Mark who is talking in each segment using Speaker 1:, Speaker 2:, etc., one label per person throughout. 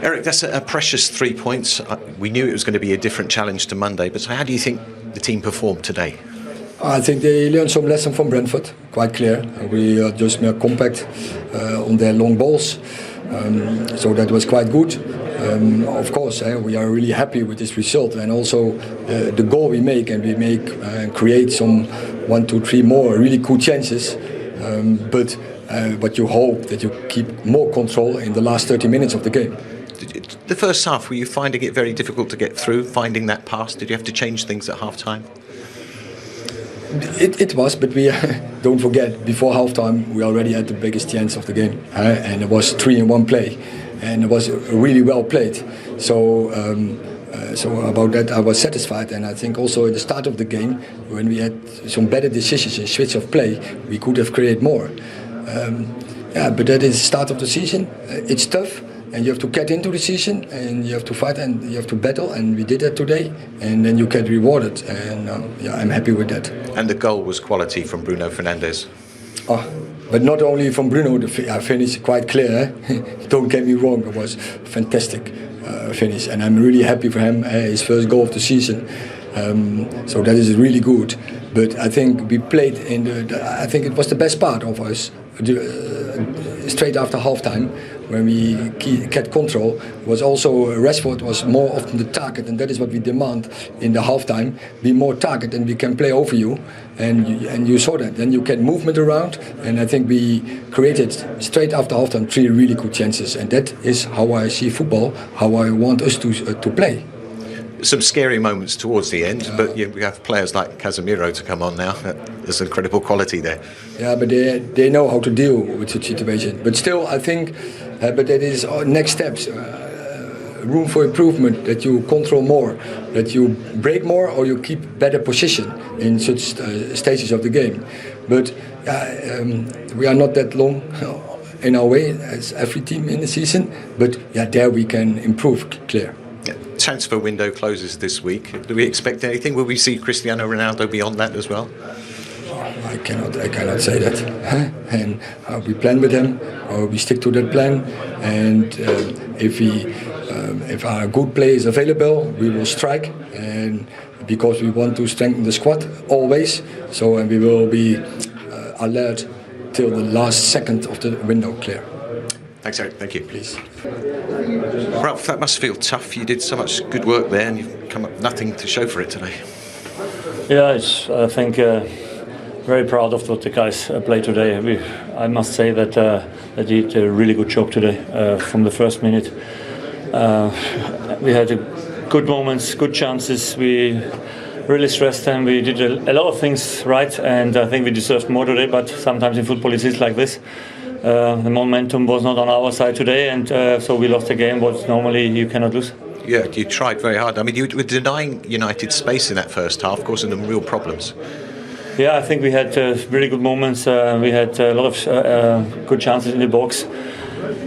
Speaker 1: Eric, that's a precious 3 points. We knew it was going to be a different challenge to Monday, but how do you think the team performed today?
Speaker 2: I think they learned some lesson from Brentford, quite clear. We are just more compact on their long balls, so that was quite good. Of course, we are really happy with this result, and also the goal we make, and we create some 1, 2, 3 more really good chances. But you hope that you keep more control in the last 30 minutes of the game.
Speaker 1: The first half, were you finding it very difficult to get through, finding that pass? Did you have to change things at half-time?
Speaker 2: It was, but we don't forget, before half-time we already had the biggest chance of the game. And it was 3-in-1 play, and it was really well played. So about that I was satisfied, and I think also at the start of the game, when we had some better decisions in switch of play, we could have created more. But that is the start of the season. It's tough, and you have to get into the season, and you have to fight, and you have to battle, and we did that today, and then you get rewarded, and I'm happy with that.
Speaker 1: And the goal was quality from Bruno Fernandes.
Speaker 2: But not only from Bruno, the finish quite clear. Don't get me wrong, it was a fantastic finish, and I'm really happy for him. His first goal of the season, so that is really good. But I think we played I think it was the best part of us. Straight after halftime, when we get control, was also Rashford was more often the target, and that is what we demand in the halftime. Be more target, and we can play over you, and you saw that. Then you get movement around, and I think we created straight after halftime 3 really good chances, and that is how I see football, how I want us to play.
Speaker 1: Some scary moments towards the end, but we have players like Casemiro to come on now. There's incredible quality there. Yeah,
Speaker 2: but they know how to deal with the situation. But still, I think, but that is next steps. Room for improvement, that you control more, that you break more, or you keep better position in such stages of the game. But we are not that long in our way as every team in the season. But there we can improve, clear.
Speaker 1: Transfer window closes this week. Do we expect anything? Will we see Cristiano Ronaldo beyond that as well?
Speaker 2: I cannot say that. And we plan with him, or we stick to that plan. And if our good play is available, we will strike. And because we want to strengthen the squad always, and we will be alert till the last second of the window clear.
Speaker 1: Thanks, Eric. Thank you.
Speaker 2: Please.
Speaker 1: Ralph, that must feel tough. You did so much good work there, and you've come up nothing to show for it today.
Speaker 3: Yeah, I think very proud of what the guys played today. I must say that they did a really good job today from the first minute. We had good moments, good chances. We really stressed them. We did a lot of things right, and I think we deserved more today. But sometimes in football it is like this. The momentum was not on our side today, and so we lost a game what normally you cannot lose.
Speaker 1: Yeah, you tried very hard. I mean, you were denying United space in that first half, causing them real problems.
Speaker 3: Yeah, I think we had really good moments. We had a lot of good chances in the box,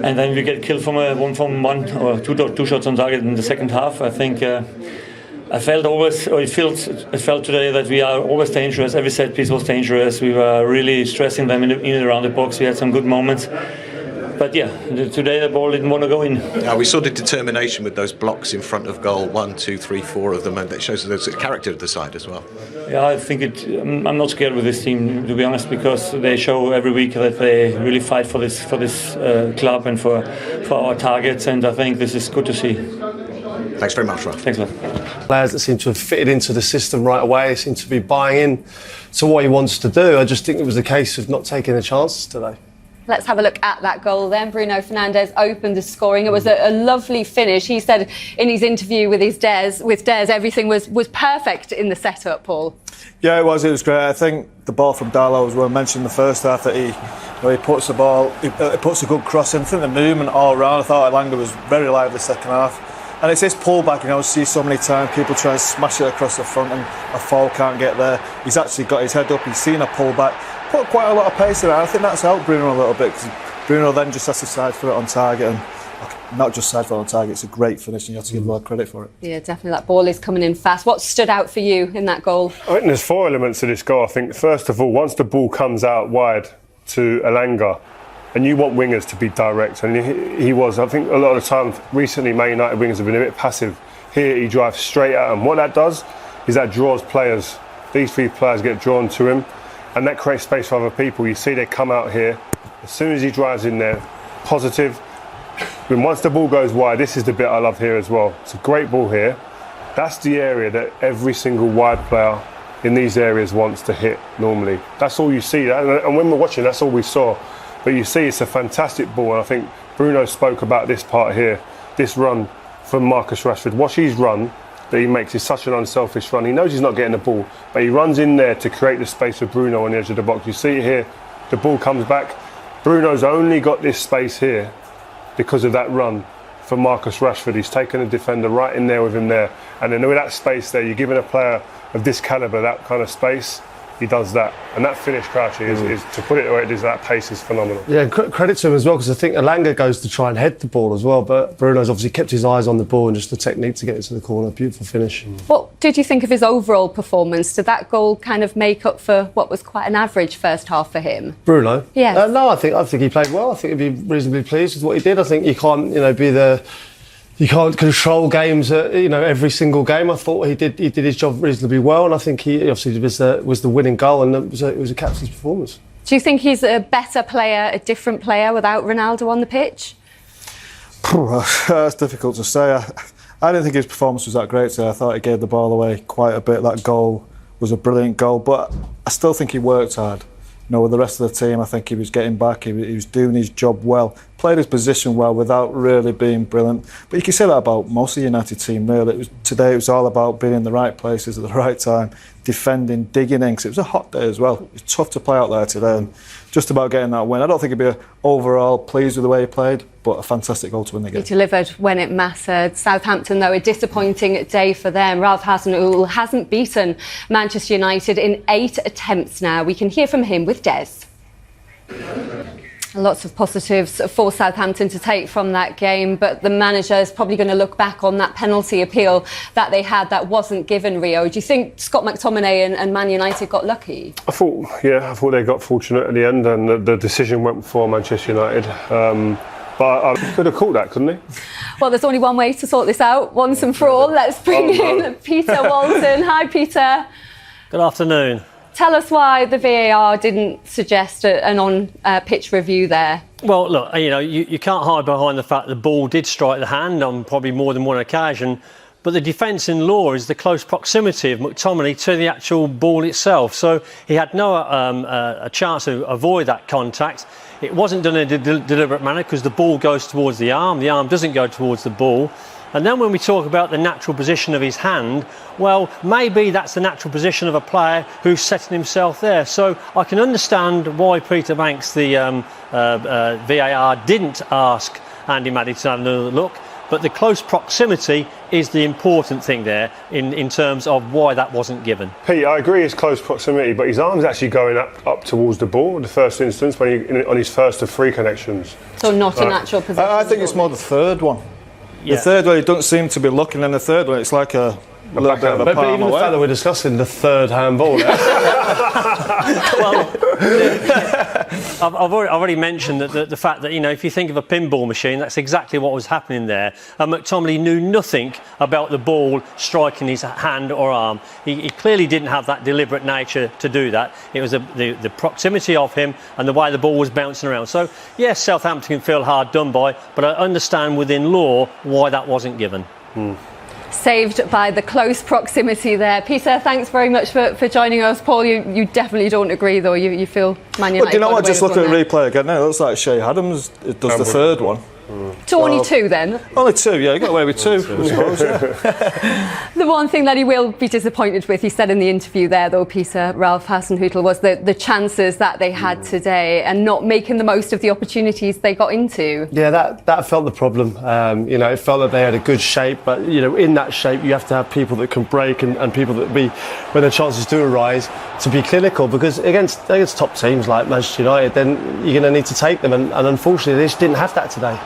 Speaker 3: and then we get killed from one or two shots on target in the second half. I think I felt always, or it felt today that we are always dangerous. Every set piece was dangerous. We were really stressing them in and around the box. We had some good moments. But today the ball didn't want to go in.
Speaker 1: Yeah, we saw the determination with those blocks in front of goal, 1, 2, 3, 4 of them, and that shows there's a character of the side as well.
Speaker 3: Yeah, I think I'm not scared with this team, to be honest, because they show every week that they really fight for this club and for our targets, and I think this is good to see.
Speaker 1: Thanks very much, Ralph.
Speaker 3: Thanks, Ralph.
Speaker 4: Players that seem to have fitted into the system right away, seem to be buying in to what he wants to do. I just think it was a case of not taking the chances today.
Speaker 5: Let's have a look at that goal then. Bruno Fernandes opened the scoring. It was a lovely finish. He said in his interview with Des, everything was perfect in the setup, Paul.
Speaker 6: Yeah, it was great. I think the ball from Darlow, as well mentioned in the first half, that he puts the ball, he puts a good cross in. I think the movement all round, I thought Elanga was very lively the second half. And it's this pullback, I see so many times people try and smash it across the front and a foul can't get there. He's actually got his head up, he's seen a pullback, put quite a lot of pace in it. I think that's helped Bruno a little bit, because Bruno then just has to side for it on target, and not just side for it on target, it's a great finish and you have to give him a lot of credit for it.
Speaker 5: Yeah, definitely, that ball is coming in fast. What stood out for you in that goal?
Speaker 7: I think there's 4 elements to this goal. I think first of all, once the ball comes out wide to Elanga,
Speaker 4: And you want wingers to be direct, and he was. I think a lot of the time recently, Man United wingers have been a bit passive. Here he drives straight at them. What that does is that draws players. These 3 players get drawn to him, and that creates space for other people. You see they come out here. As soon as he drives in there, positive. Then once the ball goes wide, this is the bit I love here as well. It's a great ball here. That's the area that every single wide player in these areas wants to hit normally. That's all you see. And when we're watching, that's all we saw. But you see, it's a fantastic ball, and I think Bruno spoke about this part here, this run from Marcus Rashford. Watch his run that he makes is such an unselfish run. He knows he's not getting the ball, but he runs in there to create the space for Bruno on the edge of the box. You see it here, the ball comes back. Bruno's only got this space here because of that run for Marcus Rashford. He's taken a defender right in there with him there, and then with that space there, you're giving a player of this calibre that kind of space. He does that, and that finish, Crouchy, is to put it where it is. That pace is phenomenal.
Speaker 7: Yeah, and credit to him as well, because I think Elanga goes to try and head the ball as well, but Bruno's obviously kept his eyes on the ball and just the technique to get it to the corner. Beautiful finish.
Speaker 5: What did you think of his overall performance? Did that goal kind of make up for what was quite an average first half for him?
Speaker 7: Bruno?
Speaker 5: Yes.
Speaker 7: No, I think he played well. I think he'd be reasonably pleased with what he did. I think you can't, you can't control games, every single game. I thought he did his job reasonably well, and I think he obviously was the winning goal, and it was a captain's performance.
Speaker 5: Do you think he's a better player, a different player without Ronaldo on the pitch?
Speaker 6: That's difficult to say. I didn't think his performance was that great today. I thought he gave the ball away quite a bit. That goal was a brilliant goal, but I still think he worked hard. With the rest of the team, I think he was getting back, he was doing his job well, played his position well without really being brilliant. But you can say that about most of the United team, really. Today it was all about being in the right places at the right time, defending, digging in, because it was a hot day as well. It was tough to play out there today, and just about getting that win. I don't think he'd be overall pleased with the way he played, but a fantastic goal to win the game.
Speaker 5: He delivered when it mattered. Southampton, though, a disappointing day for them. Ralph Hasenhüttl hasn't beaten Manchester United in 8 attempts now. We can hear from him with Des. Lots of positives for Southampton to take from that game, but the manager is probably going to look back on that penalty appeal that they had that wasn't given, Rio. Do you think Scott McTominay and Man United got lucky?
Speaker 4: I thought they got fortunate at the end, and the decision went for Manchester United. But I could have caught that, couldn't he?
Speaker 5: Well, there's only one way to sort this out, once and for all. Let's bring in Peter Walton. Hi, Peter.
Speaker 8: Good afternoon.
Speaker 5: Tell us why the VAR didn't suggest an on-pitch review there.
Speaker 8: Well, look, you can't hide behind the fact the ball did strike the hand on probably more than one occasion, but the defence in law is the close proximity of McTominay to the actual ball itself. So he had no a chance to avoid that contact. It wasn't done in a deliberate manner because the ball goes towards the arm doesn't go towards the ball. And then when we talk about the natural position of his hand, well, maybe that's the natural position of a player who's setting himself there. So I can understand why Peter Banks, the VAR, didn't ask Andy Maddy to have another look. But the close proximity is the important thing there in terms of why that wasn't given.
Speaker 4: Pete, I agree it's close proximity, but his arm's actually going up towards the ball in the first instance on his first of 3 connections.
Speaker 5: So not a natural position.
Speaker 6: I think it's more the third one.
Speaker 8: Yeah.
Speaker 6: The third one, he doesn't seem to be looking, and the third one, it's like a little bit of a palm
Speaker 7: But even
Speaker 6: away.
Speaker 7: the fact that we're discussing the third handball.
Speaker 8: Well, I've already mentioned that the fact that, if you think of a pinball machine, that's exactly what was happening there. And McTominay knew nothing about the ball striking his hand or arm. He clearly didn't have that deliberate nature to do that. It was the proximity of him and the way the ball was bouncing around. So, yes, Southampton can feel hard done by, but I understand within law why that wasn't given.
Speaker 5: Saved by the close proximity there. Peter, thanks very much for joining us. Paul, you definitely don't agree, though. You feel Man United.
Speaker 6: But you know what? Just look at the replay again now. It looks like Shea Adams does the third one.
Speaker 5: So only 2 then?
Speaker 6: Only 2, yeah. He got away with 2, I suppose. Yeah.
Speaker 5: The one thing that he will be disappointed with, he said in the interview there, though, Peter, Ralph Hasenhüttl, was the chances that they had today and not making the most of the opportunities they got into.
Speaker 7: Yeah, that felt the problem. It felt that they had a good shape, but in that shape you have to have people that can break and people that when the chances do arise, to be clinical, because against top teams like Manchester United, then you're going to need to take them, and unfortunately they just didn't have that today.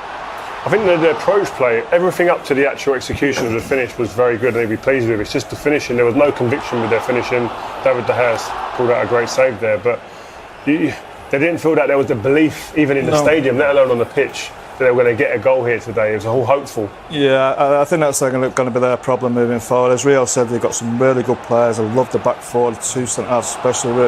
Speaker 4: I think the approach play, everything up to the actual execution of the finish was very good, and they'd be pleased with it. It's just the finishing. There was no conviction with their finishing. David De Gea pulled out a great save there, but they didn't feel that there was the belief, even in the stadium, let alone on the pitch, that they were going to get a goal here today. It was all hopeful.
Speaker 6: Yeah, I think that's going to be their problem moving forward. As Rio said, they've got some really good players. I love the back four, the two centre halves especially.